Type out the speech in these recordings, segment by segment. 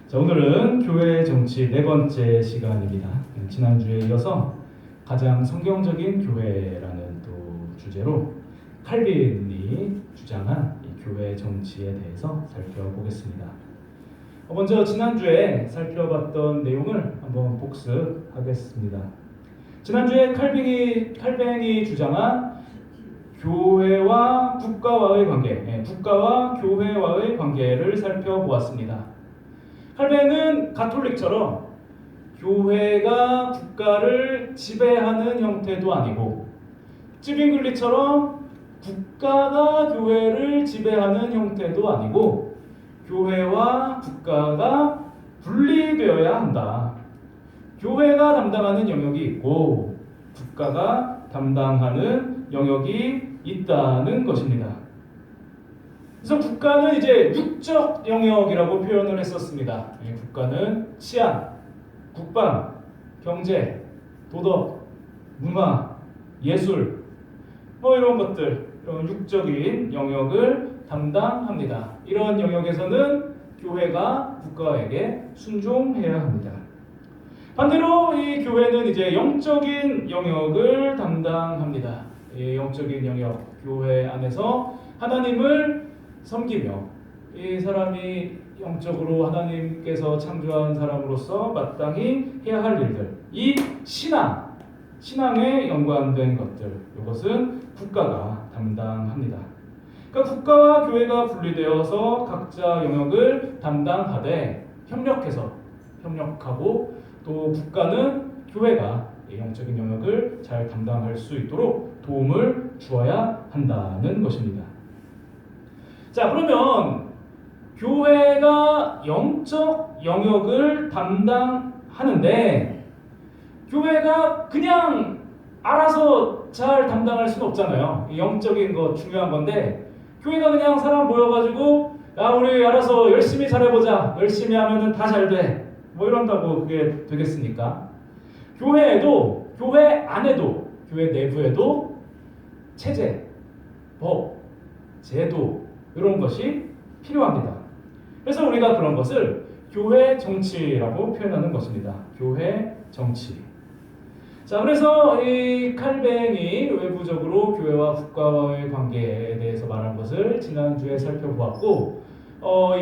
자, 오늘은 교회 정치 네 번째 시간입니다. 지난주에 이어서 가장 성경적인 교회라는 또 주제로 칼빈이 주장한 이 교회 정치에 대해서 살펴보겠습니다. 먼저 지난주에 살펴봤던 내용을 한번 복습하겠습니다. 지난주에 칼뱅이 주장한 교회와 국가와의 관계, 국가와 교회와의 관계를 살펴보았습니다. 칼뱅은 가톨릭처럼 교회가 국가를 지배하는 형태도 아니고 쯔빙글리처럼 국가가 교회를 지배하는 형태도 아니고 교회와 국가가 분리되어야 한다. 교회가 담당하는 영역이 있고 국가가 담당하는 영역이 있다는 것입니다. 그래서 국가는 이제 육적 영역이라고 표현을 했었습니다. 국가는 치안, 국방, 경제, 도덕, 문화, 예술, 이런 것들, 이런 육적인 영역을 담당합니다. 이런 영역에서는 교회가 국가에게 순종해야 합니다. 반대로 이 교회는 이제 영적인 영역을 담당합니다. 이 영적인 영역, 교회 안에서 하나님을 섬기며 이 사람이 영적으로 하나님께서 창조한 사람으로서 마땅히 해야 할 일들, 이 신앙에 연관된 것들, 이것은 국가가 담당합니다. 그러니까 국가와 교회가 분리되어서 각자 영역을 담당하되 협력하고 또 국가는 교회가 영적인 영역을 잘 담당할 수 있도록 도움을 주어야 한다는 것입니다. 자, 그러면 교회가 영적 영역을 담당하는데 교회가 그냥 알아서 잘 담당할 수는 없잖아요. 영적인 거 중요한 건데 교회가 그냥 사람 모여가지고 야, 우리 알아서 열심히 잘해보자. 열심히 하면은 다 잘 돼. 이런다고 그게 되겠습니까? 교회에도, 교회 안에도, 교회 내부에도 체제, 법, 제도 이런 것이 필요합니다. 그래서 우리가 그런 것을 교회 정치라고 표현하는 것입니다. 교회 정치. 자, 그래서 이 칼뱅이 외부적으로 교회와 국가와의 관계에 대해서 말한 것을 지난주에 살펴보았고,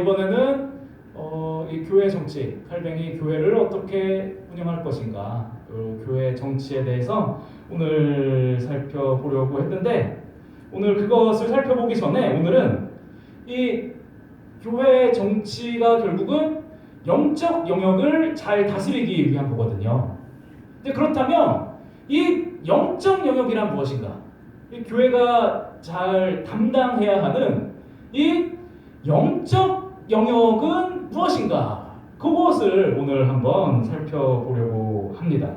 이번에는 이 교회 정치, 칼뱅이 교회를 어떻게 운영할 것인가, 교회 정치에 대해서 오늘 살펴보려고 했는데, 오늘 그것을 살펴보기 전에 오늘은 이 교회 정치가 결국은 영적 영역을 잘 다스리기 위한 거거든요. 근데 그렇다면 이 영적 영역이란 무엇인가? 이 교회가 잘 담당해야 하는 이 영적 영역은 무엇인가? 그것을 오늘 한번 살펴보려고 합니다.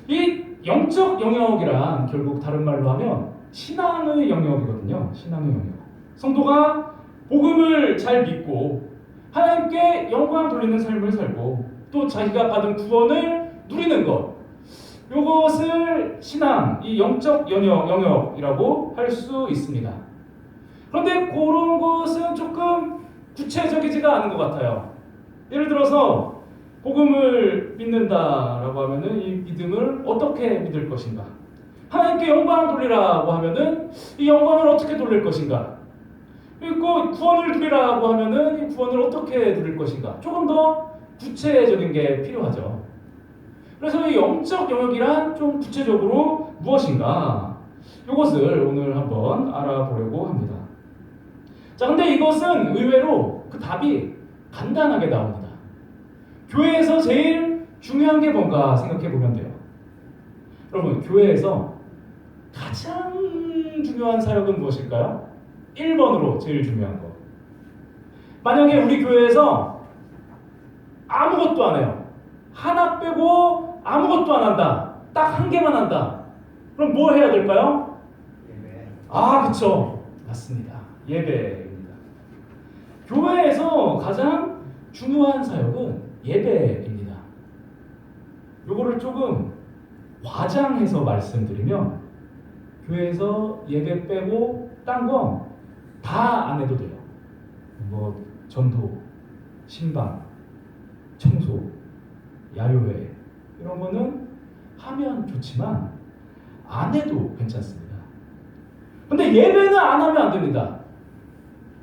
이 영적 영역이란 결국 다른 말로 하면 신앙의 영역이거든요. 신앙의 영역. 성도가 복음을 잘 믿고 하나님께 영광 돌리는 삶을 살고 또 자기가 받은 구원을 누리는 것, 이것을 신앙, 이 영적 영역이라고 할 수 있습니다. 그런데 그런 것은 조금 구체적이지가 않은 것 같아요. 예를 들어서 복음을 믿는다라고 하면은 이 믿음을 어떻게 믿을 것인가? 하나님께 영광 돌리라고 하면은 이 영광을 어떻게 돌릴 것인가? 그리고 구원을 누리라고 하면은 이 구원을 어떻게 누릴 것인가? 조금 더 구체적인 게 필요하죠. 그래서 이 영적 영역이란 좀 구체적으로 무엇인가? 이것을 오늘 한번 알아보려고 합니다. 자, 근데 이것은 의외로 그 답이 간단하게 나옵니다. 교회에서 제일 중요한 게 뭔가 생각해 보면 돼요. 여러분, 교회에서 가장 중요한 사역은 무엇일까요? 1번으로 제일 중요한 거. 만약에 우리 교회에서 아무것도 안 해요. 하나 빼고 아무것도 안 한다. 딱 한 개만 한다. 그럼 뭐 해야 될까요? 예배. 그쵸. 맞습니다. 예배입니다. 교회에서 가장 중요한 사역은 예배입니다. 요거를 조금 과장해서 말씀드리면 교회에서 예배 빼고 딴 거 다 안 해도 돼요. 전도, 신방, 청소, 야유회 이런 거는 하면 좋지만 안 해도 괜찮습니다. 근데 예배는 안 하면 안 됩니다.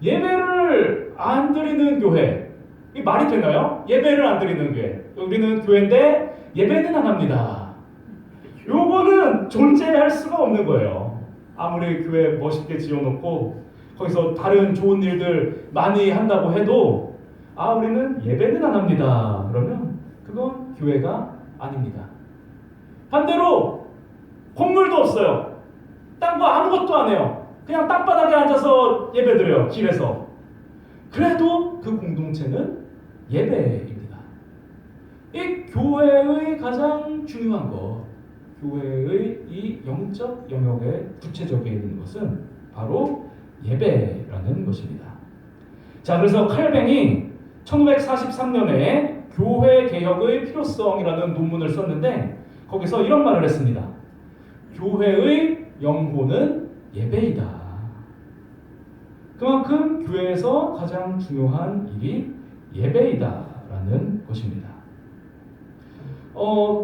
예배를 안 드리는 교회, 이 말이 되나요? 예배를 안 드리는 교회, 우리는 교회인데 예배는 안 합니다. 요거는 존재할 수가 없는 거예요. 아무리 교회 멋있게 지어놓고 거기서 다른 좋은 일들 많이 한다고 해도 우리는 예배는 안 합니다. 그러면 그건 교회가 아닙니다. 반대로 건물도 없어요. 딴 거 아무것도 안 해요. 그냥 땅바닥에 앉아서 예배드려요. 길에서. 그래도 그 공동체는 예배입니다. 이 교회의 가장 중요한 것, 교회의 이 영적 영역의 구체적인 것은 바로 예배라는 것입니다. 자, 그래서 칼뱅이 1943년에 교회 개혁의 필요성이라는 논문을 썼는데 거기서 이런 말을 했습니다. 교회의 영혼은 예배이다. 그만큼 교회에서 가장 중요한 일이 예배이다라는 것입니다.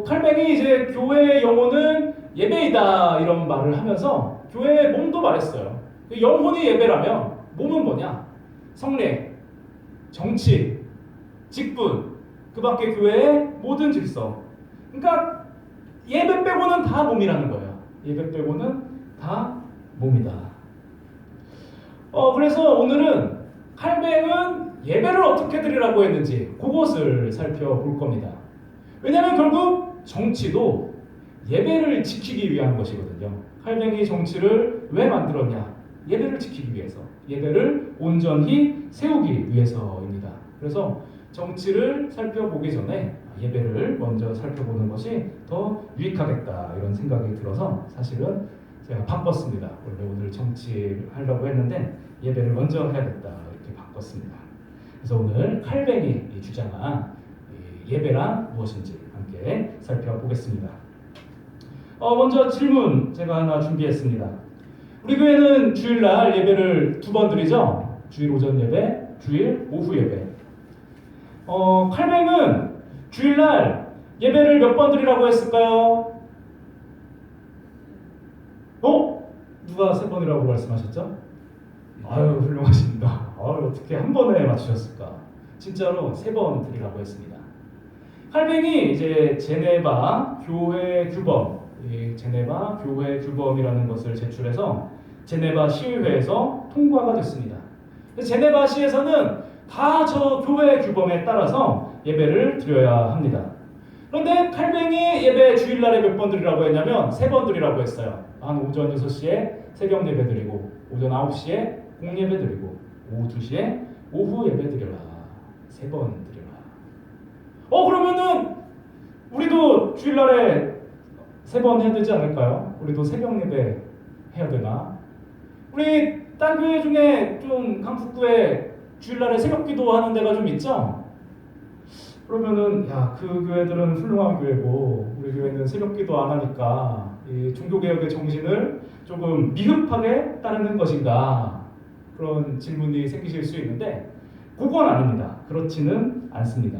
칼뱅이 이제 교회의 영혼은 예배이다 이런 말을 하면서 교회의 몸도 말했어요. 영혼이 예배라면 몸은 뭐냐? 성례, 정치, 직분, 그 밖에 교회의 모든 질서. 그러니까 예배 빼고는 다 몸이라는 거예요. 예배 빼고는 다 몸이다. 그래서 오늘은 칼뱅은 예배를 어떻게 드리라고 했는지 그것을 살펴볼 겁니다. 왜냐하면 결국 정치도 예배를 지키기 위한 것이거든요. 칼뱅이 정치를 왜 만들었냐? 예배를 지키기 위해서, 예배를 온전히 세우기 위해서입니다. 그래서 정치를 살펴보기 전에 예배를 먼저 살펴보는 것이 더 유익하겠다 이런 생각이 들어서 사실은 제가 바꿨습니다. 원래 오늘 정치를 하려고 했는데 예배를 먼저 해야겠다 이렇게 바꿨습니다. 그래서 오늘 칼뱅이 주장한 예배란 무엇인지 함께 살펴보겠습니다. 먼저 질문 제가 하나 준비했습니다. 우리 교회는 주일날 예배를 2번 드리죠. 주일 오전 예배, 주일 오후 예배. 칼뱅은 주일날 예배를 몇 번 드리라고 했을까요? 누가 3번이라고 말씀하셨죠? 아유, 훌륭하십니다. 어떻게 한 번에 맞추셨을까? 진짜로 3번 드리라고 했습니다. 칼뱅이 이제 제네바 교회 규범, 제네바 교회 규범이라는 것을 제출해서 제네바 시의회에서 통과가 됐습니다. 제네바 시에서는 다 저 교회 규범에 따라서 예배를 드려야 합니다. 그런데 칼뱅이 예배 주일날에 몇 번 드리라고 했냐면 3번 드리라고 했어요. 한 오전 6시에 새벽 예배 드리고, 오전 9시에 공예배 드리고, 오후 2시에 오후 예배 드려라. 3번 드려라. 그러면은 우리도 주일날에 3번 해야 되지 않을까요? 우리도 새벽 예배 해야 되나? 우리 딴 교회 중에 좀 강북구에 주일날에 새벽 기도하는 데가 좀 있죠? 그러면은 그 교회들은 훌륭한 교회고 우리 교회는 새벽 기도 안 하니까 이 종교개혁의 정신을 조금 미흡하게 따르는 것인가, 그런 질문이 생기실 수 있는데 그건 아닙니다. 그렇지는 않습니다.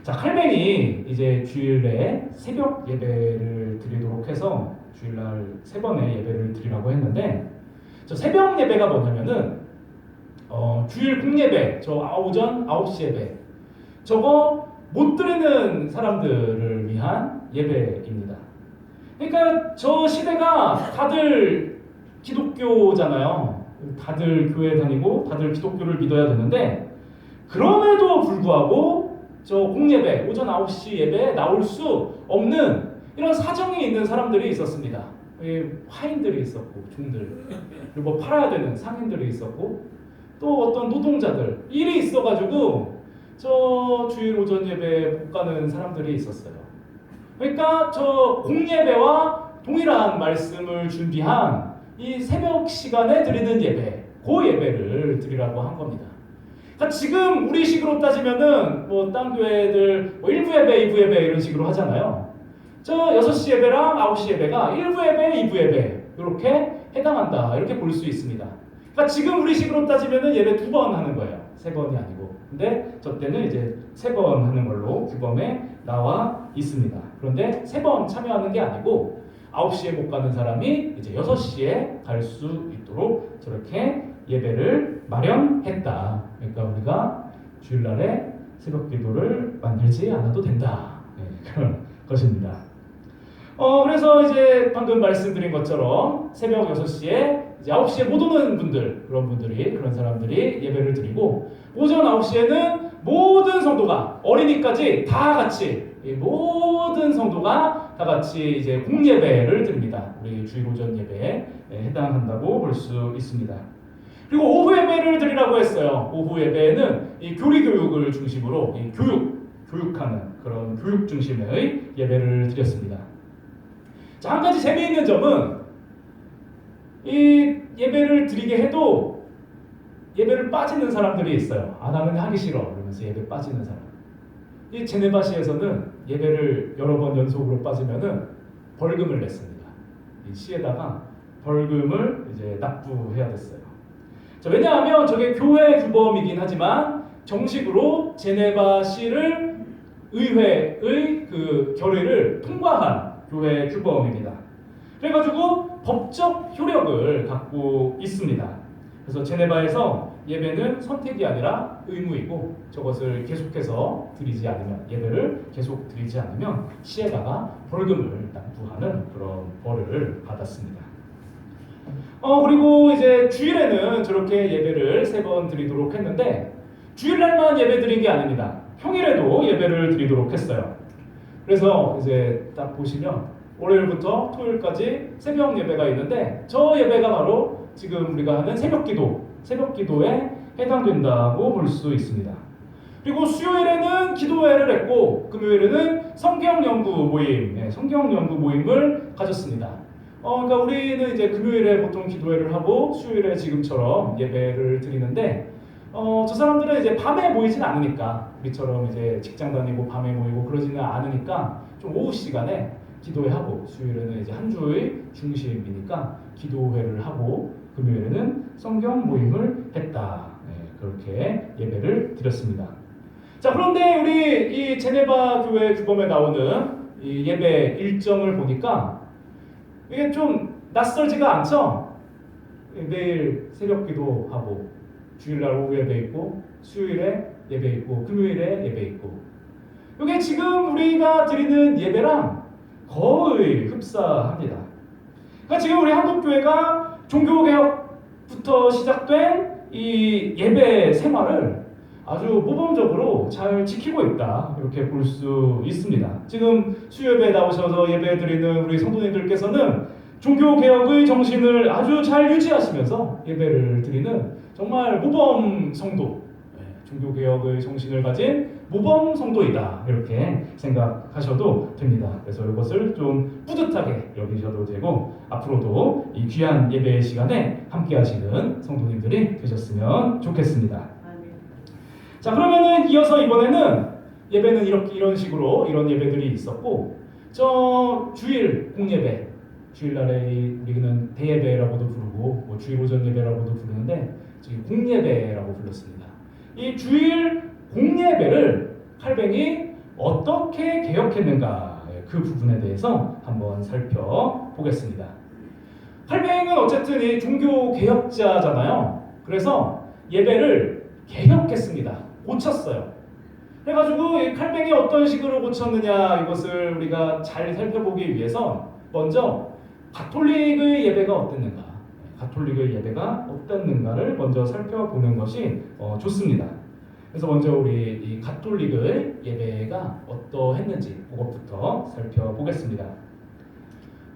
자, 칼뱅이 이제 주일에 새벽 예배를 드리도록 해서 주일날 3번의 예배를 드리라고 했는데, 저 새벽 예배가 뭐냐면은 주일 공예배, 저 오전 9시 예배, 저거 못 드리는 사람들을 위한 예배입니다. 그러니까 저 시대가 다들 기독교잖아요. 다들 교회 다니고 다들 기독교를 믿어야 되는데, 그럼에도 불구하고 저 공예배, 오전 9시 예배에 나올 수 없는 이런 사정이 있는 사람들이 있었습니다. 화인들이 있었고, 종들, 그리고 뭐 팔아야 되는 상인들이 있었고, 또 어떤 노동자들, 일이 있어가지고 저 주일 오전 예배 못 가는 사람들이 있었어요. 그러니까 저 공예배와 동일한 말씀을 준비한 이 새벽 시간에 드리는 예배, 그 예배를 드리라고 한 겁니다. 그러니까 지금 우리 식으로 따지면은 뭐 딴 교회들 뭐 1부 예배, 2부 예배 이런 식으로 하잖아요. 저 6시 예배랑 9시 예배가 1부 예배, 2부 예배 이렇게 해당한다, 이렇게 볼 수 있습니다. 그러니까 지금 우리 식으로 따지면은 예배 2번 하는 거예요. 세 번이 아니고. 근데 저 때는 이제 세 번 하는 걸로 규범에 나와 있습니다. 그런데 세 번 참여하는 게 아니고 9시에 못 가는 사람이 이제 6시에 갈 수 있도록 저렇게 예배를 마련했다. 그러니까 우리가 주일날에 새벽 기도를 만들지 않아도 된다. 네, 그런 것입니다. 그래서 이제 방금 말씀드린 것처럼 새벽 6시에 이제 9시에 못 오는 분들, 그런 사람들이 예배를 드리고, 오전 9시에는 모든 성도가, 어린이까지 다 같이, 모든 성도가 다 같이 이제 공예배를 드립니다. 우리 주일 오전 예배에 해당한다고 볼 수 있습니다. 그리고 오후 예배를 드리라고 했어요. 오후 예배에는 이 교리 교육을 중심으로 이 교육하는 그런 교육 중심의 예배를 드렸습니다. 자, 한 가지 재미있는 점은 이 예배를 드리게 해도 예배를 빠지는 사람들이 있어요. 아, 나는 하기 싫어. 그러면서 예배 빠지는 사람. 이 제네바시에서는 예배를 여러 번 연속으로 빠지면은 벌금을 냈습니다. 이 시에다가 벌금을 이제 납부해야 됐어요. 자, 왜냐하면 저게 교회 규범이긴 하지만 정식으로 제네바시를 의회의 그 결의를 통과한 교회 규범입니다. 그래가지고 법적 효력을 갖고 있습니다. 그래서 제네바에서 예배는 선택이 아니라 의무이고 저것을 계속해서 드리지 않으면, 예배를 계속 드리지 않으면 시에다가 벌금을 납부하는 그런 벌을 받았습니다. 그리고 이제 주일에는 저렇게 예배를 3번 드리도록 했는데, 주일날만 예배 드린 게 아닙니다. 평일에도 예배를 드리도록 했어요. 그래서 이제 딱 보시면 월요일부터 토요일까지 새벽 예배가 있는데, 저 예배가 바로 지금 우리가 하는 새벽 기도에 해당된다고 볼 수 있습니다. 그리고 수요일에는 기도회를 했고, 금요일에는 성경 연구 모임을 가졌습니다. 그러니까 우리는 이제 금요일에 보통 기도회를 하고 수요일에 지금처럼 예배를 드리는데, 저 사람들은 이제 밤에 모이진 않으니까, 우리처럼 이제 직장 다니고 밤에 모이고 그러지는 않으니까 좀 오후 시간에 기도회하고, 수요일에는 이제 한 주의 중심이니까 기도회를 하고, 금요일에는 성경 모임을 했다. 네, 그렇게 예배를 드렸습니다. 자, 그런데 우리 이 제네바 교회 규범에 나오는 이 예배 일정을 보니까 이게 좀 낯설지가 않죠? 매일 새벽 기도하고, 주일날 오후 예배 있고, 수요일에 예배 있고, 금요일에 예배 있고, 이게 지금 우리가 드리는 예배랑 거의 흡사합니다. 그러니까 지금 우리 한국교회가 종교개혁부터 시작된 이 예배 생활을 아주 모범적으로 잘 지키고 있다, 이렇게 볼 수 있습니다. 지금 수요예배 나오셔서 예배 드리는 우리 성도님들께서는 종교개혁의 정신을 아주 잘 유지하시면서 예배를 드리는 정말 모범 성도, 종교개혁의 정신을 가진 모범 성도이다, 이렇게 생각하셔도 됩니다. 그래서 이것을 좀 뿌듯하게 여기셔도 되고, 앞으로도 이 귀한 예배 시간에 함께 하시는 성도님들이 되셨으면 좋겠습니다. 자, 그러면은 이어서 이번에는 예배는 이런 식으로 이런 예배들이 있었고, 저 주일 공예배, 주일날에 우리는 대예배라고도 부르고 뭐 주일 오전 예배라고도 부르는데 저기 공예배라고 불렀습니다. 이 주일 공예배를 칼뱅이 어떻게 개혁했는가, 그 부분에 대해서 한번 살펴보겠습니다. 칼뱅은 어쨌든 이 종교 개혁자잖아요. 그래서 예배를 개혁했습니다. 고쳤어요. 그래가지고 이 칼뱅이 어떤 식으로 고쳤느냐, 이것을 우리가 잘 살펴보기 위해서 먼저 가톨릭의 예배가 어땠는가, 가톨릭의 예배가 어땠는가를 먼저 살펴보는 것이 좋습니다. 그래서 먼저 우리 이 가톨릭의 예배가 어떠했는지 그것부터 살펴보겠습니다.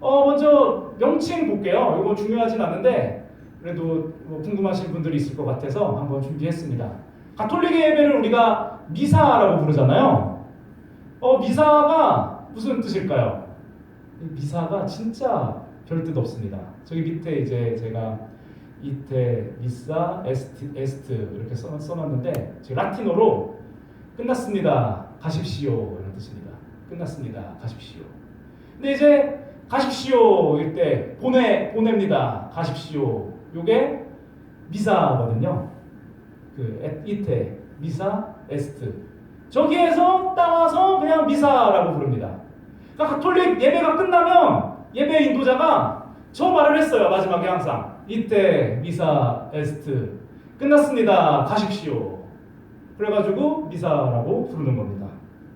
먼저 명칭 볼게요. 이거 중요하진 않은데 그래도 뭐 궁금하신 분들이 있을 것 같아서 한번 준비했습니다. 가톨릭의 예배를 우리가 미사라고 부르잖아요. 미사가 무슨 뜻일까요? 미사가 진짜 별 뜻 없습니다. 저기 밑에 이제 제가 이테 미사 에스트 이렇게 써놨는데, 라틴어로 끝났습니다, 가십시오, 이런 뜻입니다. 끝났습니다, 가십시오. 근데 이제 가십시오 일 때 보냅니다, 가십시오, 요게 미사거든요. 이테, 미사, 에스트. 저기에서 따와서 그냥 미사라고 부릅니다. 그러니까 가톨릭 예배가 끝나면 예배 인도자가 저 말을 했어요. 마지막에 항상 이때 미사 에스트 끝났습니다. 가십시오. 그래가지고 미사라고 부르는 겁니다.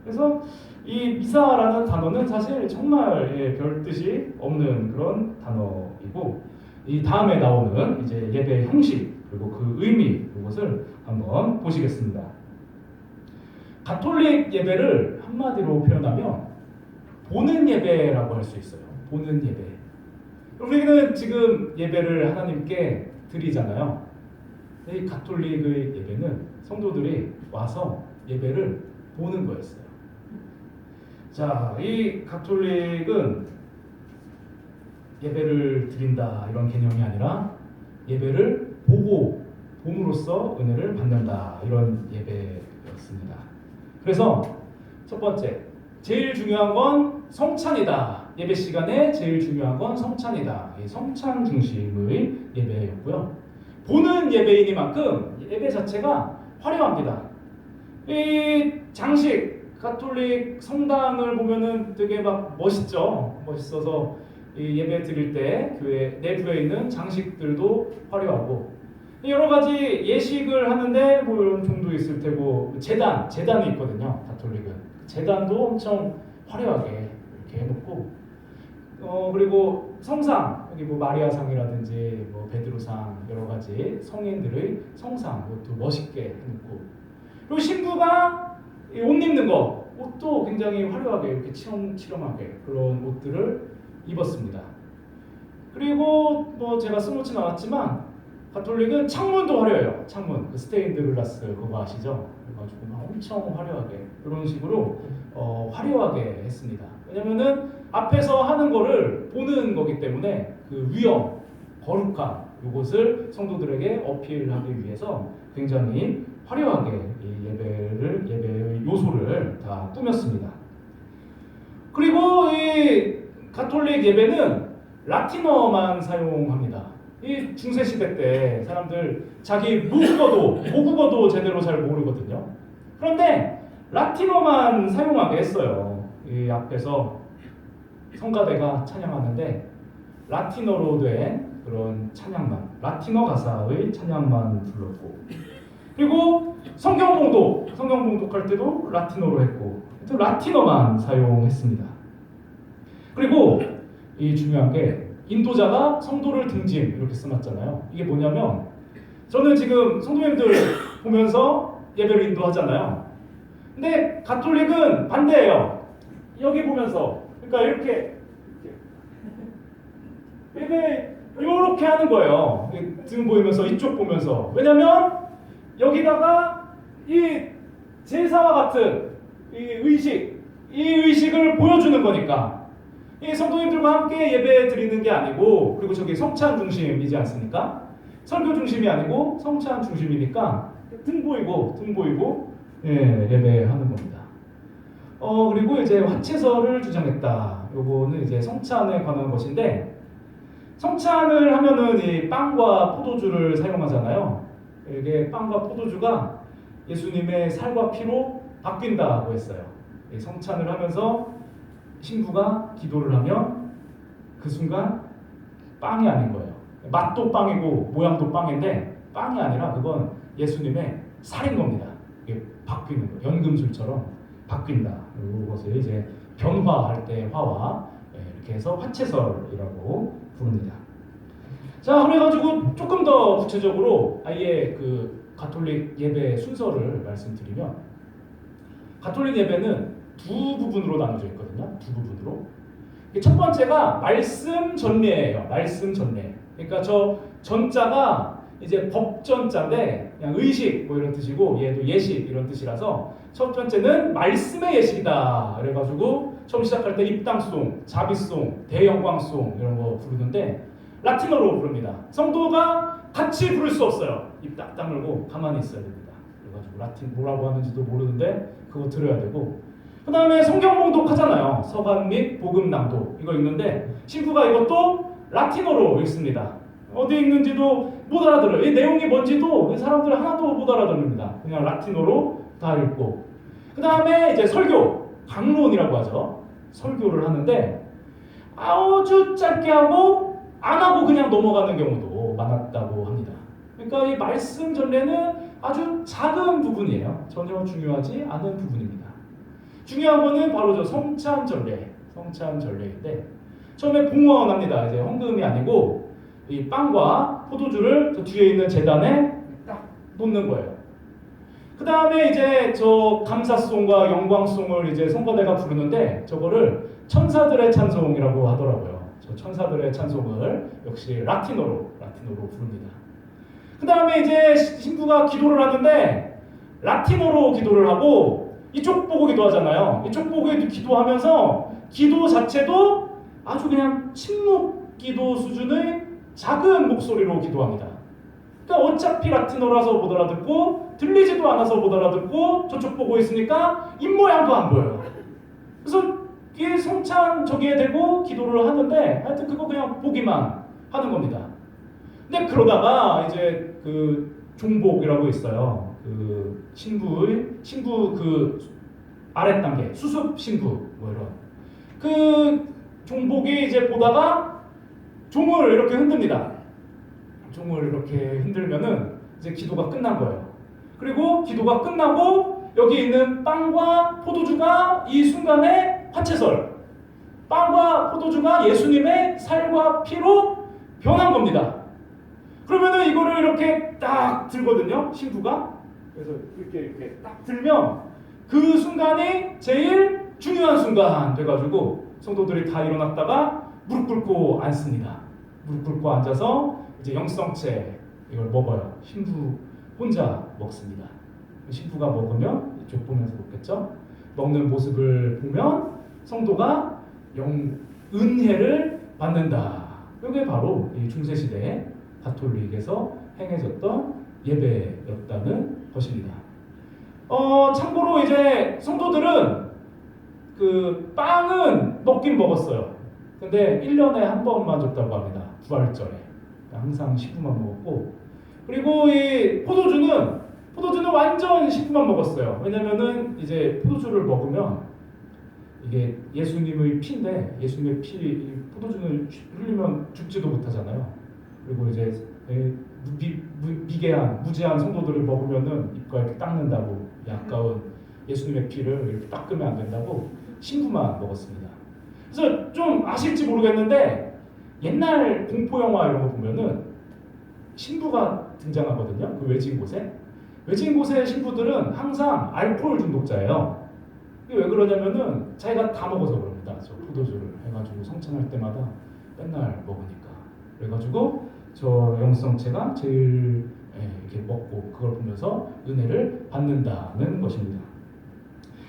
그래서 이 미사라는 단어는 사실 정말 별 뜻이 없는 그런 단어이고, 이 다음에 나오는 이제 예배 형식 그리고 그 의미, 이것을 한번 보시겠습니다. 가톨릭 예배를 한마디로 표현하면 보는 예배라고 할 수 있어요. 보는 예배. 우리는 지금 예배를 하나님께 드리잖아요. 이 가톨릭의 예배는 성도들이 와서 예배를 보는 거였어요. 자, 이 가톨릭은 예배를 드린다 이런 개념이 아니라 예배를 보고 봄으로써 은혜를 받는다 이런 예배였습니다. 그래서 첫 번째, 제일 중요한 건 성찬이다. 예배 시간에 제일 중요한 건 성찬이다. 성찬 중심의 예배였고요. 보는 예배이니만큼 예배 자체가 화려합니다. 이 장식, 가톨릭 성당을 보면은 되게 막 멋있죠. 멋있어서 이 예배 드릴 때 교회 내부에 있는 장식들도 화려하고, 여러 가지 예식을 하는데 뭐 이런 종도 있을 테고, 제단이 있거든요. 가톨릭은 제단도 엄청 화려하게 이렇게 해놓고, 그리고 성상, 여기 뭐 마리아상이라든지 뭐 베드로상, 여러 가지 성인들의 성상 이것도 멋있게 해놓고, 그리고 신부가 옷 입는 거, 옷도 굉장히 화려하게 이렇게 치렁치렁하게 그런 옷들을 입었습니다. 그리고 뭐 제가 써놓진 않았지만 가톨릭은 창문도 화려해요. 창문, 그 스테인드 글라스 그거 아시죠? 그래가지고 막 엄청 화려하게 그런 식으로 화려하게 했습니다. 왜냐면은 앞에서 하는 거를 보는 거기 때문에 그 위엄, 거룩함 이것을 성도들에게 어필하기 위해서 굉장히 화려하게 이 예배의 요소를 다 꾸몄습니다. 그리고 이 가톨릭 예배는 라틴어만 사용합니다. 이 중세 시대 때 사람들 자기 모국어도 제대로 잘 모르거든요. 그런데 라틴어만 사용하게 했어요. 이 앞에서 성가대가 찬양하는데 라틴어로 된 그런 찬양만, 라틴어 가사의 찬양만 불렀고, 그리고 성경 봉독할 때도 라틴어로 했고, 라틴어만 사용했습니다. 그리고 이 중요한 게 인도자가 성도를 등짐 이렇게 써놨잖아요. 이게 뭐냐면, 저는 지금 성도님들 보면서 예배를 인도하잖아요. 근데 가톨릭은 반대예요. 여기 보면서, 그러니까 이렇게 예배 이렇게 하는 거예요. 등 보이면서 이쪽 보면서. 왜냐면 여기다가 이 제사와 같은 이 의식을 보여주는 거니까. 이 성도님들과 함께 예배 드리는 게 아니고, 그리고 저기 성찬 중심이지 않습니까? 설교 중심이 아니고 성찬 중심이니까 등 보이고 예배하는 겁니다. 그리고 이제 화채설을 주장했다. 요거는 이제 성찬에 관한 것인데, 성찬을 하면은 이 빵과 포도주를 사용하잖아요. 이게 빵과 포도주가 예수님의 살과 피로 바뀐다고 했어요. 성찬을 하면서 신부가 기도를 하면 그 순간 빵이 아닌 거예요. 맛도 빵이고 모양도 빵인데 빵이 아니라 그건 예수님의 살인 겁니다. 이게 바뀌는 거, 연금술처럼 바뀐다. 이것을 이제 변화할 때 화와 이렇게 해서 화채설이라고 부릅니다. 자, 그래가지고 조금 더 구체적으로 아예 그 가톨릭 예배 순서를 말씀드리면, 가톨릭 예배는 두 부분으로 나눠져 있거든요. 두 부분으로. 첫 번째가 말씀 전례예요. 말씀 전례. 그러니까 저 전자가 이제 법전자인데 그냥 의식 뭐 이런 뜻이고, 얘도 예식 이런 뜻이라서 첫 번째는 말씀의 예식이다. 그래가지고 처음 시작할 때 입당송, 자비송, 대영광송 이런 거 부르는데 라틴어로 부릅니다. 성도가 같이 부를 수 없어요. 입 딱 다물고 가만히 있어야 됩니다. 그래가지고 라틴 뭐라고 하는지도 모르는데 그거 들어야 되고, 그 다음에 성경 봉독 하잖아요. 서간 및 복음 낭독 이거 읽는데 신부가 이것도 라틴어로 읽습니다. 어디 있는지도 못 알아들어요. 이 내용이 뭔지도 사람들 하나도 못 알아듣습니다. 그냥 라틴어로 다 읽고. 그 다음에 이제 설교, 강론이라고 하죠. 설교를 하는데 아주 짧게 하고 안 하고 그냥 넘어가는 경우도 많았다고 합니다. 그러니까 이 말씀 전례는 아주 작은 부분이에요. 전혀 중요하지 않은 부분입니다. 중요한 거는 바로 저 성찬 전례인데 처음에 봉헌합니다. 이제 헌금이 아니고 이 빵과 포도주를 저 뒤에 있는 제단에 딱 놓는 거예요. 그 다음에 이제 저 감사송과 영광송을 이제 성가대가 부르는데 저거를 천사들의 찬송이라고 하더라고요. 저 천사들의 찬송을 역시 라틴어로 부릅니다. 그 다음에 이제 신부가 기도를 하는데 라틴어로 기도를 하고 이쪽 보고 기도하잖아요. 이쪽 보고 기도하면서 기도 자체도 아주 그냥 침묵 기도 수준의 작은 목소리로 기도합니다. 그러니까 어차피 라틴어라서 못 알아듣고 들리지도 않아서 못 알아듣고 저쪽 보고 있으니까 입모양도 안 보여요. 그래서 이게 성찬 저기에 대고 기도를 하는데 하여튼 그거 그냥 보기만 하는 겁니다. 근데 그러다가 이제 그 종복이라고 있어요. 그 신부 그 아랫 단계 수습 신부 뭐 이런 그 종복이 이제 보다가 종을 이렇게 흔듭니다. 종을 이렇게 흔들면은 이제 기도가 끝난 거예요. 그리고 기도가 끝나고 여기 있는 빵과 포도주가 이 순간에 화채설, 빵과 포도주가 예수님의 살과 피로 변한 겁니다. 그러면은 이거를 이렇게 딱 들거든요, 신부가. 그래서 이렇게 딱 들면 그 순간이 제일 중요한 순간 돼가지고 성도들이 다 일어났다가 무릎 꿇고 앉습니다. 무릎 꿇고 앉아서 이제 영성채 이걸 먹어요. 신부 혼자 먹습니다. 신부가 먹으면 이쪽 보면서 먹겠죠. 먹는 모습을 보면 성도가 은혜를 받는다. 이게 바로 이 중세시대 가톨릭에서 행해졌던 예배였다는 것입니다. 참고로 이제 성도들은 그 빵은 먹긴 먹었어요. 근데 1년에 한 번만 줬다고 합니다. 부활절에. 항상 10분만 먹었고, 그리고 이 포도주는 완전 10분만 먹었어요. 왜냐면은 이제 포도주를 먹으면 이게 예수님의 피인데 예수님의 포도주는 흘리면 죽지도 못하잖아요. 그리고 이제 미개한 무지한 성도들을 먹으면은 입과 이렇게 닦는다고, 아까운 예수님의 피를 이렇게 닦으면 안 된다고 신부만 먹었습니다. 그래서 좀 아실지 모르겠는데 옛날 공포 영화 이런 거 보면은 신부가 등장하거든요. 그 외진 곳의 신부들은 항상 알코올 중독자예요. 이게 왜 그러냐면은 자기가 다 먹어서 그럽니다. 저 포도주를 해가지고 성찬할 때마다 맨날 먹으니까. 그래가지고 저 영성체가 제일 이렇게 먹고 그걸 보면서 은혜를 받는다는 것입니다.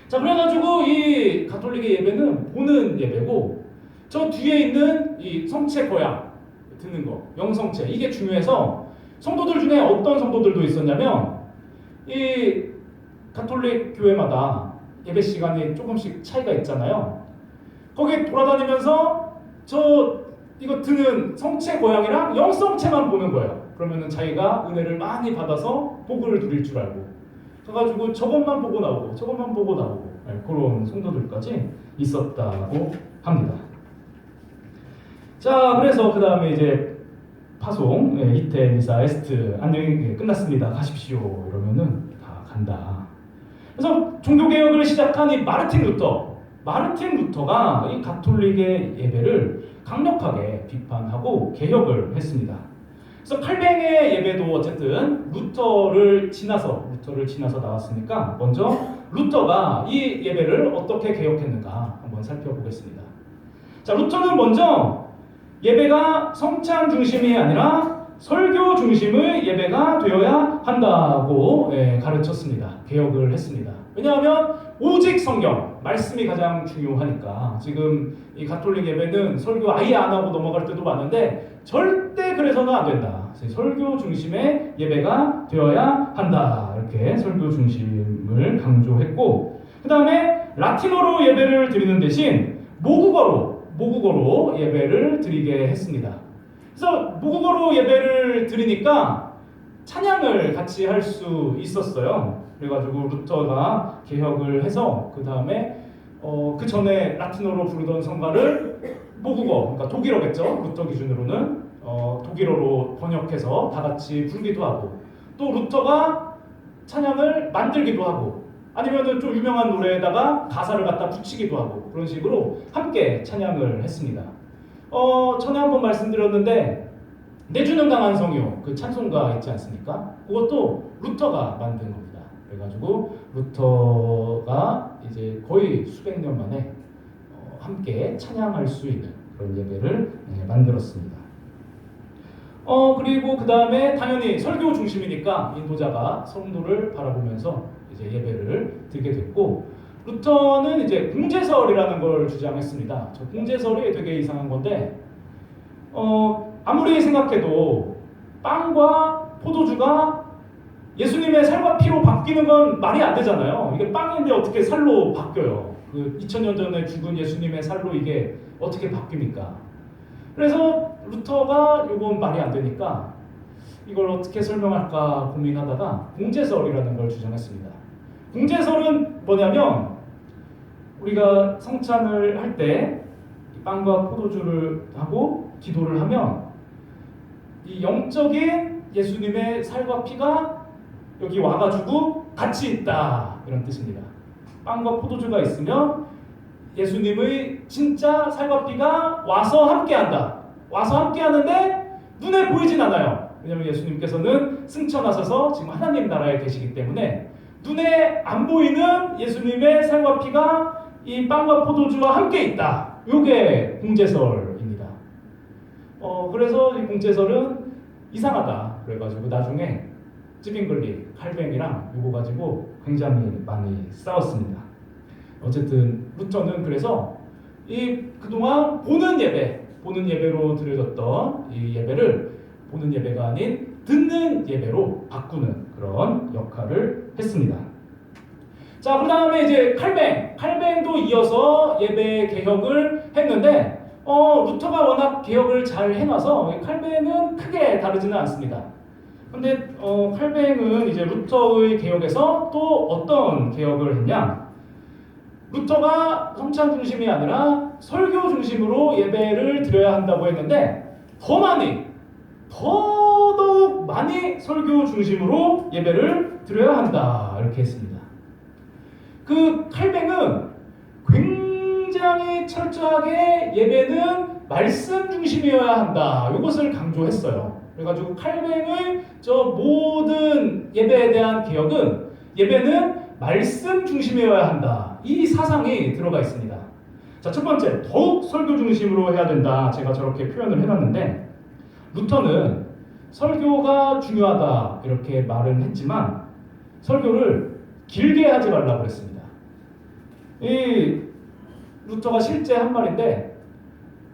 자, 그래가지고 이 가톨릭의 예배는 보는 예배고, 저 뒤에 있는 이 성체 거양 듣는 거, 영성체, 이게 중요해서 성도들 중에 어떤 성도들도 있었냐면 이 가톨릭 교회마다 예배 시간이 조금씩 차이가 있잖아요. 거기 돌아다니면서 이거 드는 성체 고양이랑 영성체만 보는 거예요. 그러면은 자기가 은혜를 많이 받아서 복을 누릴 줄 알고, 그래가지고 저것만 보고 나오고 그런 성도들까지 있었다고 합니다. 자, 그래서 그 다음에 이제 파송, 이태 미사 에스트 안녕히 끝났습니다. 가십시오. 이러면은 다 간다. 그래서 종교개혁을 시작한 이 마르틴 루터가 이 가톨릭의 예배를 강력하게 비판하고 개혁을 했습니다. 그래서 칼뱅의 예배도 어쨌든 루터를 지나서 나왔으니까 먼저 루터가 이 예배를 어떻게 개혁했는가 한번 살펴보겠습니다. 자, 루터는 먼저 예배가 성찬 중심이 아니라 설교 중심의 예배가 되어야 한다고 가르쳤습니다. 개혁을 했습니다. 왜냐하면 오직 성경, 말씀이 가장 중요하니까. 지금 이 가톨릭 예배는 설교 아예 안 하고 넘어갈 때도 많은데 절대 그래서는 안 된다. 설교 중심의 예배가 되어야 한다. 이렇게 설교 중심을 강조했고, 그 다음에 라틴어로 예배를 드리는 대신 모국어로 예배를 드리게 했습니다. 그래서 모국어로 예배를 드리니까 찬양을 같이 할 수 있었어요. 그래가지고 루터가 개혁을 해서 그 다음에 그 전에 라틴어로 부르던 성가를 모국어, 그러니까 독일어겠죠. 루터 기준으로는 독일어로 번역해서 다 같이 부르기도 하고, 또 루터가 찬양을 만들기도 하고, 아니면은 좀 유명한 노래에다가 가사를 갖다 붙이기도 하고, 그런 식으로 함께 찬양을 했습니다. 전에 한번 말씀드렸는데 내주는 강한 성요, 그 찬송가 있지 않습니까? 그것도 루터가 만든 겁니다. 그래가지고 루터가 이제 거의 수백 년 만에 함께 찬양할 수 있는 그런 예배를 만들었습니다. 그리고 그 다음에 당연히 설교 중심이니까 인도자가 성도를 바라보면서 이제 예배를 드리게 됐고, 루터는 이제 공제설이라는 걸 주장했습니다. 저 공제설이 되게 이상한 건데, 아무리 생각해도 빵과 포도주가 예수님의 살과 피로 바뀌는 건 말이 안 되잖아요. 이게 빵인데 어떻게 살로 바뀌어요? 그 2000년 전에 죽은 예수님의 살로 이게 어떻게 바뀝니까? 그래서 루터가 이건 말이 안 되니까 이걸 어떻게 설명할까 고민하다가 공제설이라는 걸 주장했습니다. 공제설은 뭐냐면, 우리가 성찬을 할 때 빵과 포도주를 하고 기도를 하면 이 영적인 예수님의 살과 피가 여기 와가지고 같이 있다, 이런 뜻입니다. 빵과 포도주가 있으면 예수님의 진짜 살과 피가 와서 함께한다. 와서 함께하는데 눈에 보이진 않아요. 왜냐하면 예수님께서는 승천하셔서 지금 하나님 나라에 계시기 때문에 눈에 안 보이는 예수님의 살과 피가 이 빵과 포도주와 함께 있다. 이게 공제설입니다. 그래서 이 공제설은 이상하다 그래가지고 나중에 찌빙글리, 칼뱅이랑 이거 가지고 굉장히 많이 싸웠습니다. 어쨌든 루터는 그래서 이 그동안 보는 예배로 드려졌던 이 예배를 보는 예배가 아닌 듣는 예배로 바꾸는 그런 역할을 했습니다. 자, 그 다음에 이제 칼뱅도 이어서 예배 개혁을 했는데, 루터가 워낙 개혁을 잘 해놔서 칼뱅은 크게 다르지는 않습니다. 근데 칼뱅은 이제 루터의 개혁에서 또 어떤 개혁을 했냐? 루터가 성찬 중심이 아니라 설교 중심으로 예배를 드려야 한다고 했는데, 더더욱 많이 설교 중심으로 예배를 드려야 한다, 이렇게 했습니다. 그 칼뱅은 굉장히 철저하게 예배는 말씀 중심이어야 한다, 이것을 강조했어요. 그래가지고 칼뱅의 모든 예배에 대한 개혁은 예배는 말씀 중심이어야 한다, 이 사상이 들어가 있습니다. 자, 첫 번째, 더욱 설교 중심으로 해야 된다, 제가 저렇게 표현을 해놨는데, 루터는 설교가 중요하다 이렇게 말은 했지만 설교를 길게 하지 말라고 했습니다. 이 루터가 실제 한 말인데,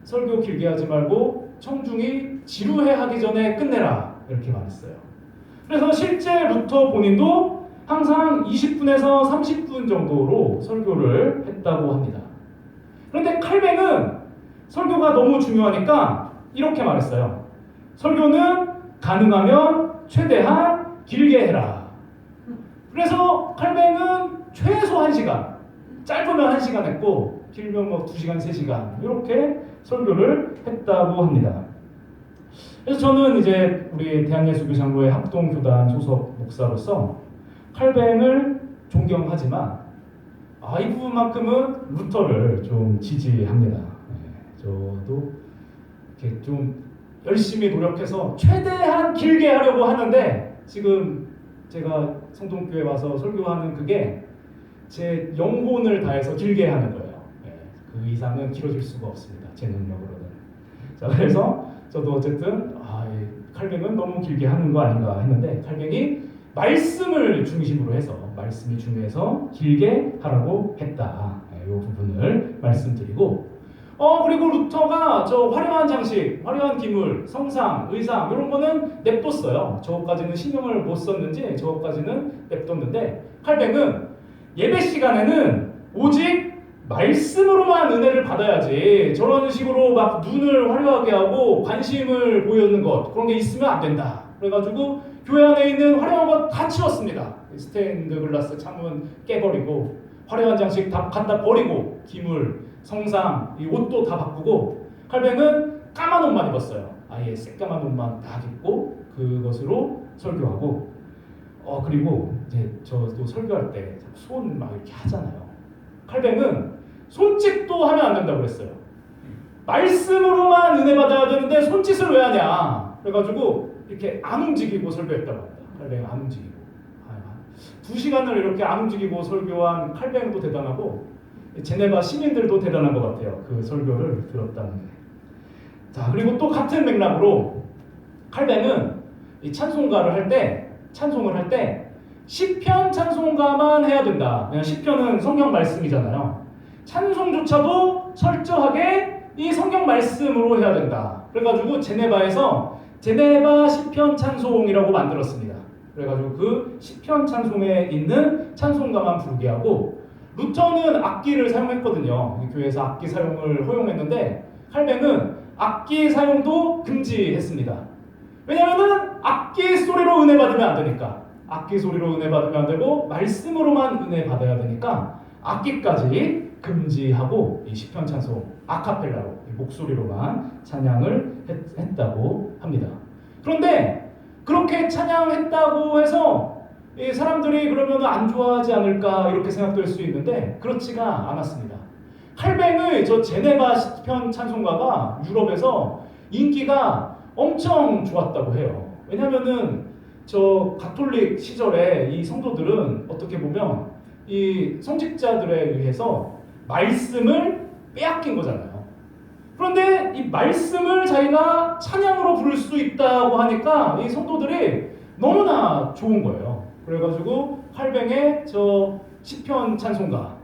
설교 길게 하지 말고 청중이 지루해하기 전에 끝내라, 이렇게 말했어요. 그래서 실제 루터 본인도 항상 20분에서 30분 정도로 설교를 했다고 합니다. 그런데 칼뱅은 설교가 너무 중요하니까 이렇게 말했어요. 설교는 가능하면 최대한 길게 해라. 그래서 칼뱅은 최소 1시간, 짧으면 1시간 했고 길면 2시간, 3시간 이렇게 설교를 했다고 합니다. 그래서 저는 이제 우리 대한예수교장로회 합동교단 소속 목사로서 칼뱅을 존경하지만 이 부분만큼은 루터를 좀 지지합니다. 저도 이렇게 좀 열심히 노력해서 최대한 길게 하려고 하는데, 지금 제가 성동교회 와서 설교하는 그게 제 영혼을 다해서 길게 하는 거예요. 그 이상은 길어질 수가 없습니다, 제 능력으로는. 자, 그래서 저도 어쨌든 칼뱅은 너무 길게 하는 거 아닌가 했는데, 칼뱅이 말씀을 중심으로 해서, 말씀이 중요해서 길게 하라고 했다, 이 부분을 말씀드리고, 그리고 루터가 화려한 장식, 화려한 기물, 성상, 의상 이런 거는 냅뒀어요. 저것까지는 신경을 못 썼는지 저것까지는 냅뒀는데, 칼뱅은 예배 시간에는 오직 말씀으로만 은혜를 받아야지 저런 식으로 막 눈을 화려하게 하고 관심을 보이는 것 그런 게 있으면 안 된다. 그래가지고 교회 안에 있는 화려한 것 다 치웠습니다. 스테인드 글라스 창문 깨버리고 화려한 장식 다 갖다 버리고 기물, 성상, 이 옷도 다 바꾸고 칼뱅은 까만 옷만 입었어요. 아예 새까만 옷만 딱 입고 그것으로 설교하고 그리고 이제 저도 설교할 때 손 막 이렇게 하잖아요. 칼뱅은 손짓도 하면 안 된다고 그랬어요. 말씀으로만 은혜 받아야 되는데 손짓을 왜 하냐. 그래가지고 이렇게 안 움직이고 설교했다고 합니다. 칼뱅 안 움직이고 2시간을 이렇게 안 움직이고 설교한 칼뱅도 대단하고 제네바 시민들도 대단한 것 같아요. 그 설교를 들었다는 게. 자, 그리고 또 같은 맥락으로 칼뱅은 이 찬송가를 할 때 찬송을 할 때 시편 찬송가만 해야 된다. 왜냐면 시편은 성경 말씀이잖아요. 찬송조차도 철저하게 이 성경 말씀으로 해야 된다. 그래가지고 제네바에서 제네바 시편 찬송이라고 만들었습니다. 그래가지고 그 시편 찬송에 있는 찬송가만 부르게 하고 루터는 악기를 사용했거든요. 교회에서 악기 사용을 허용했는데 칼뱅은 악기 사용도 금지했습니다. 왜냐하면 악기 소리로 은혜 받으면 안 되니까. 악기 소리로 은혜 받으면 안 되고 말씀으로만 은혜 받아야 되니까 악기까지 금지하고 이 시편 찬송 아카펠라로 목소리로만 찬양을 했다고 합니다. 그런데 그렇게 찬양했다고 해서 이 사람들이 그러면 안 좋아하지 않을까 이렇게 생각될 수 있는데 그렇지가 않았습니다. 칼뱅의 저 제네바 시편 찬송가가 유럽에서 인기가 엄청 좋았다고 해요. 왜냐면은 저 가톨릭 시절에 이 성도들은 어떻게 보면 이 성직자들에 의해서 말씀을 빼앗긴 거잖아요. 그런데 이 말씀을 자기가 찬양으로 부를 수 있다고 하니까 이 성도들이 너무나 좋은 거예요. 그래가지고 칼뱅의 저 시편 찬송가,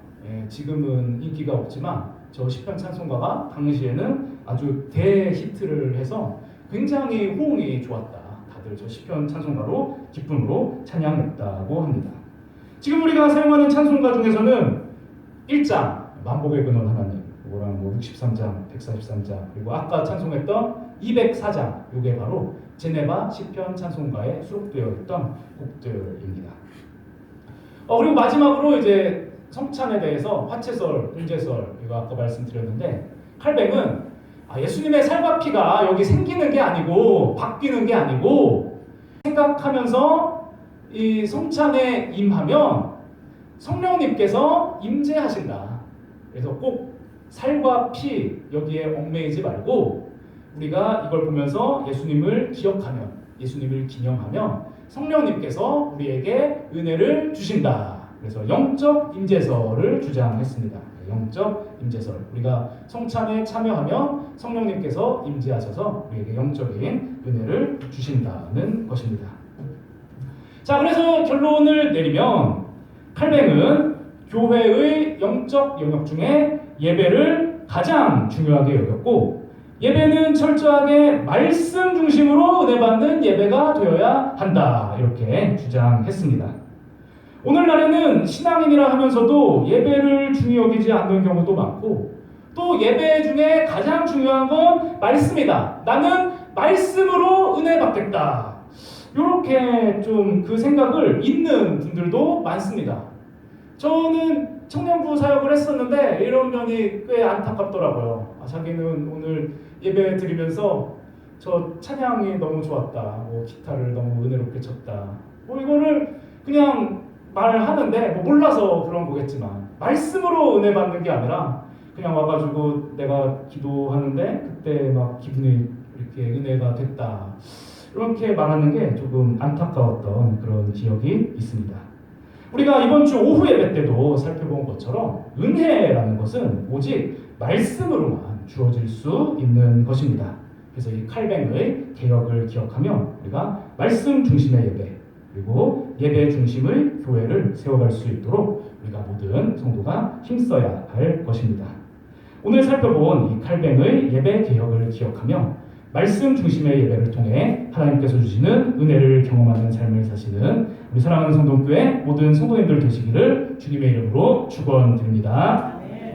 지금은 인기가 없지만 저 시편 찬송가가 당시에는 아주 대히트를 해서 굉장히 호응이 좋았다. 다들 저 시편 찬송가로 기쁨으로 찬양했다고 합니다. 지금 우리가 사용하는 찬송가 중에서는 1장 만복의 근원 하나님, 이거랑 63장, 143장, 그리고 아까 찬송했던 204장, 이게 바로 제네바 시편 찬송가에 수록되어 있던 곡들입니다. 그리고 마지막으로 이제 성찬에 대해서 화채설, 은제설, 이거 아까 말씀드렸는데 칼뱅은 예수님의 살과 피가 여기 생기는 게 아니고 바뀌는 게 아니고 생각하면서 이 성찬에 임하면 성령님께서 임재하신다. 그래서 꼭 살과 피 여기에 얽매이지 말고 우리가 이걸 보면서 예수님을 기억하면 예수님을 기념하면 성령님께서 우리에게 은혜를 주신다. 그래서 영적 임재설을 주장했습니다. 영적 임재설. 우리가 성찬에 참여하면 성령님께서 임재하셔서 우리에게 영적인 은혜를 주신다는 것입니다. 자, 그래서 결론을 내리면 칼뱅은 교회의 영적 영역 중에 예배를 가장 중요하게 여겼고 예배는 철저하게 말씀 중심으로 은혜 받는 예배가 되어야 한다. 이렇게 주장했습니다. 오늘날에는 신앙인이라 하면서도 예배를 중히 여기지 않는 경우도 많고 또 예배 중에 가장 중요한 건 말씀이다. 나는 말씀으로 은혜 받겠다. 이렇게 좀 그 생각을 잊는 분들도 많습니다. 저는 청년부 사역을 했었는데 이런 면이 꽤 안타깝더라고요. 자기는 오늘 예배 드리면서 저 찬양이 너무 좋았다. 기타를 너무 은혜롭게 쳤다. 이거를 그냥 말하는데 몰라서 그런 거겠지만 말씀으로 은혜 받는 게 아니라 그냥 와가지고 내가 기도하는데 그때 막 기분이 이렇게 은혜가 됐다. 이렇게 말하는 게 조금 안타까웠던 그런 기억이 있습니다. 우리가 이번 주 오후 예배 때도 살펴본 것처럼 은혜라는 것은 오직 말씀으로만 주어질 수 있는 것입니다. 그래서 이 칼뱅의 개혁을 기억하며 우리가 말씀 중심의 예배 그리고 예배 중심의 교회를 세워갈 수 있도록 우리가 모든 성도가 힘써야 할 것입니다. 오늘 살펴본 이 칼뱅의 예배 개혁을 기억하며 말씀 중심의 예배를 통해 하나님께서 주시는 은혜를 경험하는 삶을 사시는 우리 사랑하는 성도교회 모든 성도님들 되시기를 주님의 이름으로 축원드립니다.